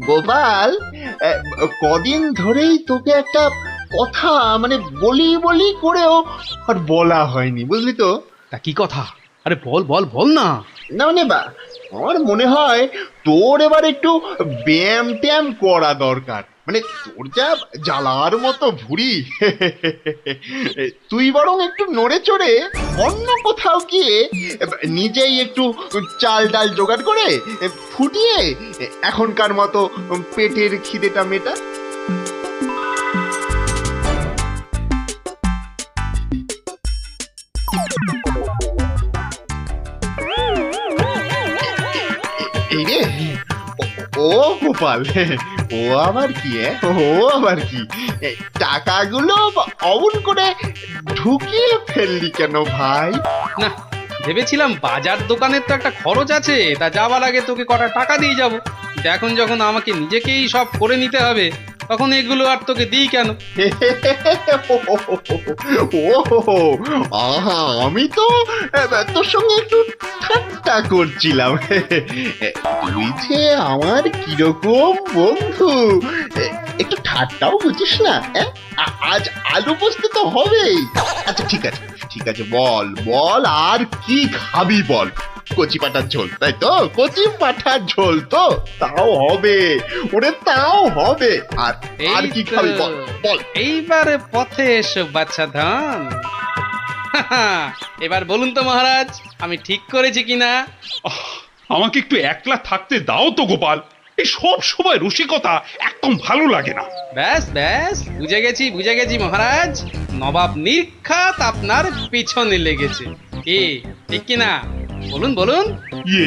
গোপাল, কদিন ধরেই তোকে একটা কথা মানে বলি বলি করেও আর বলা হয়নি, বুঝলি তো? তা কি কথা? আরে বল বল বল না। না মানে আমার মনে হয় তোর এবার একটু ব্যায়াম ট্যায়াম করা দরকার। মানে তোর যা জ্বালার মতো ভুঁড়ি, তুই বরং একটু নড়ে চড়ে অন্য কোথাও গিয়ে নিজেই একটু চাল ডাল জোগাড় করে ফুটিয়ে এখনকার মতো পেটের খিদেটা মেটা। এই রে, ও গোপাল, ও আবার কি? ও আবার কি? টাকাগুলো অমন করে ঢুকিয়ে ফেললি কেন ভাই? না, ভেবেছিলাম বাজার দোকানের তো একটা খরচ আছে, তা যাওয়ার আগে তোকে কটা টাকা দিয়ে যাব। এখন যখন আমাকে নিজেকেই সব করে নিতে হবে, তখন এগুলো আর তোকে দিই কেন? ও আহা, আমি তো তোর সঙ্গে একটু ঠাট্টা করছিলাম। তুই যে আমার কিরকম বন্ধু, একটু ঠাট্টাও বুঝিস না? আজ আলু পোস্ত তো হবেই। আচ্ছা ঠিক আছে, ঠিক আছে, বল বল আর কি খাবি বল। কচি পাঠার ঝোল, তাই তো? কচি পাঠার ঝোল তো তাও হবে, ওরে তাও হবে। আর আর কি খাবি বল বল। এইবারে পথে এসো বাচ্চা ধন। এবার বলুন তো মহারাজ, আমি ঠিক করেছি কিনা? আহ, আমাকে একটু একলা থাকতে দাও তো গোপাল। এই সব সময় রসিকতা একদম ভালো লাগে না। ব্যাস ব্যাস, বুঝে গেছি বুঝে গেছি মহারাজ, নবাব নির্ঘাত আপনার পিছনে লেগেছে। কি ঠিক কিনা? বলুন বলুন। ইয়ে,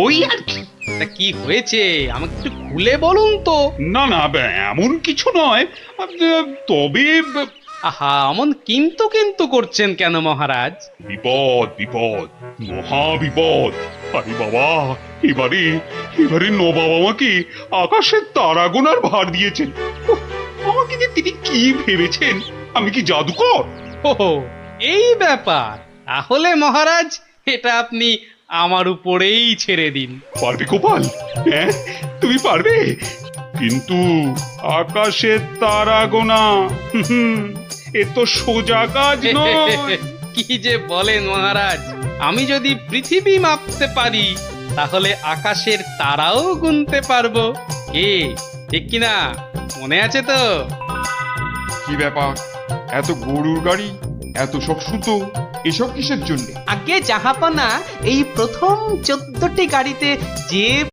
ওই আর কি। তা কি হয়েছে আমাকে একটু খুলে বলুন তো। না না, এমন কিছু নয়। তবে আহা, অমন কিন্তু কিন্তু করছেন কেন মহারাজ? বিপদ বিপদ, মহা বিপদ। আরে বাবা, এবারে এবারে নবাব আমাকে আকাশের তারা গোনার ভার দিয়েছেন। উফ, আমাকে যে তিনি কি ভেবেছেন? আমি কি জাদুকর? ও, এই ব্যাপার। তাহলে মহারাজ, এটা আপনি আমার উপরেই ছেড়ে দিন। পারবে গোপাল? হ্যাঁ, তুমি পারবে? কিন্তু আকাশের তারা গোনা, এ তো সোজা কাজ নয়। কি যে বলেন মহারাজ, আমি যদি পৃথিবী মাপতে পারি, তাহলে আকাশের তারাও গুনতে পারবো। কি ঠিক কিনা? মনে আছে তো? কি ব্যাপার, এত গরুর গাড়ি, এত সব সুতো, এসব কিসের জন্য? আগে জাহাপনা এই প্রথম 14টি গাড়িতে যে